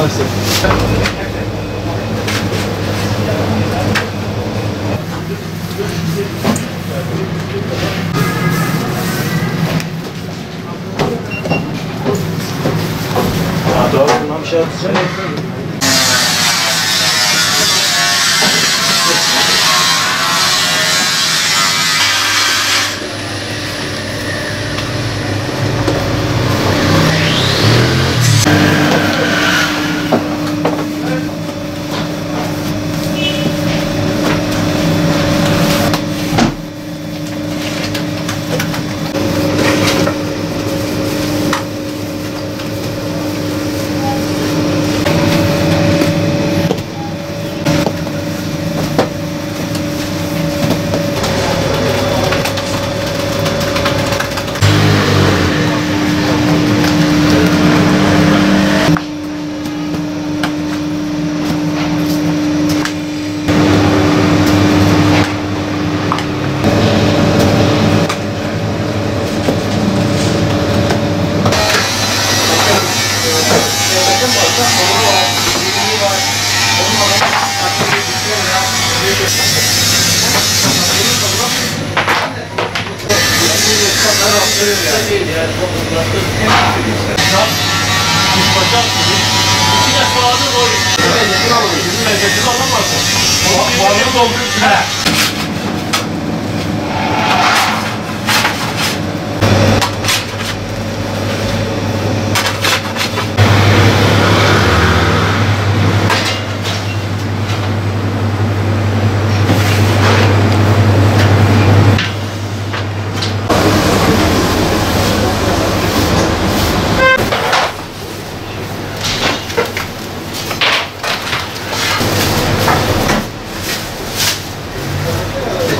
maalesef. Doğru, bundan bir şey atacağım.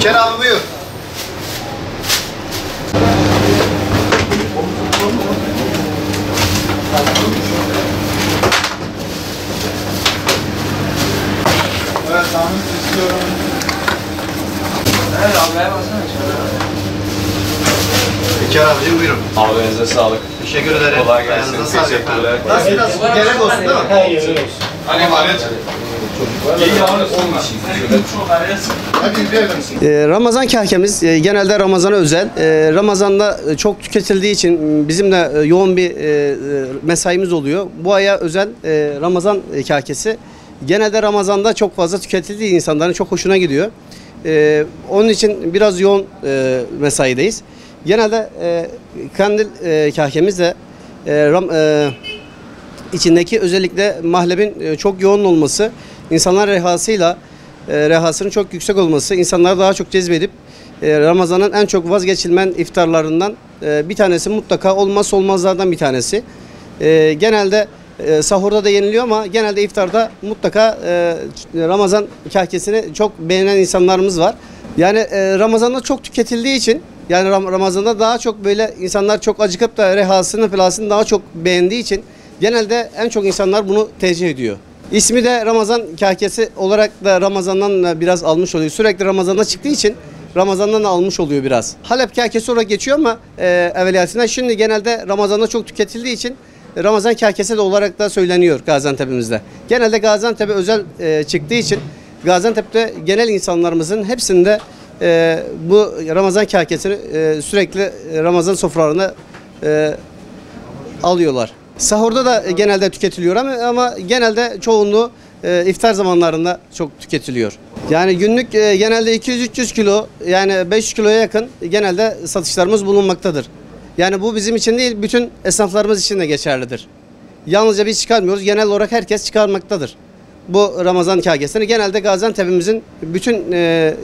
Ker abi buyur. Evet, tahmin istiyorum. Evet abi, ver baksana. Ker abicim buyurun. Abi elinize sağlık. Teşekkür ederim. Kolay gelsin. Ayağınıza sağlık Teşekkürler. efendim. Nasıl biraz gerek olsun değil mi? Her yeri olsun. Hani emanet. Hadi bir evde misin? Ramazan kahkemiz genelde Ramazan'a özel. Ramazan'da çok tüketildiği için bizim de yoğun bir mesaimiz oluyor. Bu aya özel Ramazan kahkesi. Genelde Ramazan'da çok fazla tüketildiği insanların çok hoşuna gidiyor. Onun için biraz yoğun mesaideyiz. Genelde kandil kahkemiz de içindeki özellikle mahlebin çok yoğun olması, insanlar rehasının çok yüksek olması, insanları daha çok cezbedip Ramazan'ın en çok vazgeçilmeyen iftarlarından bir tanesi, mutlaka olmazsa olmazlardan bir tanesi. Genelde sahurda da yeniliyor ama genelde iftarda mutlaka Ramazan kahkesini çok beğenen insanlarımız var. Yani Ramazan'da çok tüketildiği için, yani Ramazan'da daha çok böyle insanlar çok acıkıp da rehasını falasını daha çok beğendiği için genelde en çok insanlar bunu tercih ediyor. İsmi de Ramazan kahkesi olarak da Ramazan'dan biraz almış oluyor. Sürekli Ramazan'da çıktığı için Ramazan'dan da almış oluyor biraz. Halep kahkesi olarak geçiyor ama evveliyatında şimdi genelde Ramazan'da çok tüketildiği için Ramazan kahkesi de olarak da söyleniyor Gaziantep'imizde. Genelde Gaziantep'e özel çıktığı için Gaziantep'te genel insanlarımızın hepsinde bu Ramazan kahkesini sürekli Ramazan sofralarına alıyorlar. Sahurda da genelde tüketiliyor ama genelde çoğunluğu iftar zamanlarında çok tüketiliyor. Yani günlük genelde 200-300 kilo, yani 500 kiloya yakın genelde satışlarımız bulunmaktadır. Yani bu bizim için değil, bütün esnaflarımız için de geçerlidir. Yalnızca biz çıkarmıyoruz, genel olarak herkes çıkarmaktadır. Bu Ramazan kahkesini genelde Gaziantep'imizin bütün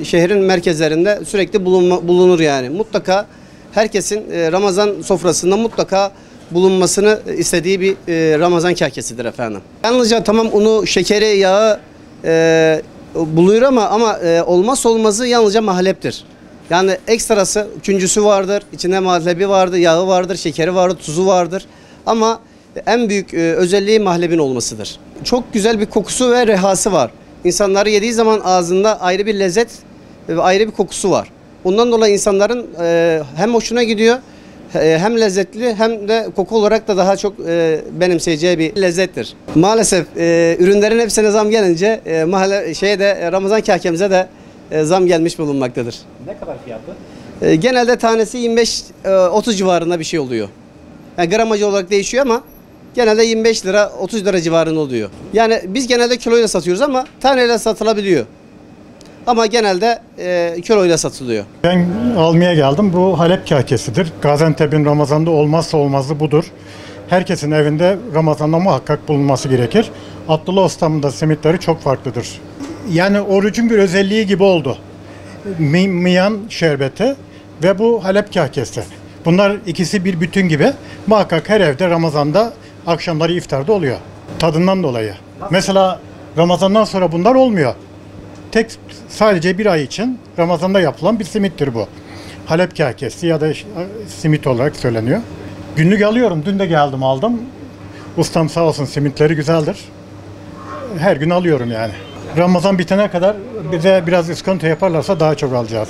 şehrin merkezlerinde sürekli bulunur yani. Mutlaka herkesin Ramazan sofrasında mutlaka bulunmasını istediği bir Ramazan kahkesidir efendim. Yalnızca tamam unu, şekeri, yağı buluyor ama olmazsa olmazı yalnızca mahleptir. Yani ekstrası, küncüsü vardır, içinde mahlebi vardır, yağı vardır, şekeri vardır, tuzu vardır. Ama en büyük özelliği mahlebin olmasıdır. Çok güzel bir kokusu ve rehası var. İnsanları yediği zaman ağzında ayrı bir lezzet ve ayrı bir kokusu var. Bundan dolayı insanların hem hoşuna gidiyor Hem lezzetli hem de koku olarak da daha çok benimseyeceği bir lezzettir. Maalesef ürünlerin hepsine zam gelince Ramazan kahkemize de zam gelmiş bulunmaktadır. Ne kadar fiyatı? Genelde tanesi 25-30 civarında bir şey oluyor. Yani gramajı olarak değişiyor ama genelde 25 lira 30 lira civarında oluyor. Yani biz genelde kiloyla satıyoruz ama taneyle satılabiliyor. Ama genelde kiloyla satılıyor. Ben almaya geldim. Bu Halep kahkesidir. Gaziantep'in Ramazan'da olmazsa olmazı budur. Herkesin evinde Ramazan'da muhakkak bulunması gerekir. Abdullah Ustam'ın da simitleri çok farklıdır. Yani orucun bir özelliği gibi oldu. Miyan şerbeti ve bu Halep kahkesi. Bunlar ikisi bir bütün gibi. Muhakkak her evde Ramazan'da akşamları iftarda oluyor. Tadından dolayı. Mesela Ramazan'dan sonra bunlar olmuyor. Sadece bir ay için Ramazan'da yapılan bir simittir bu. Halep kahkesi ya da simit olarak söyleniyor. Günlük alıyorum. Dün de geldim aldım. Ustam sağ olsun simitleri güzeldir. Her gün alıyorum yani. Ramazan bitene kadar bize biraz iskonto yaparlarsa daha çok alacağız.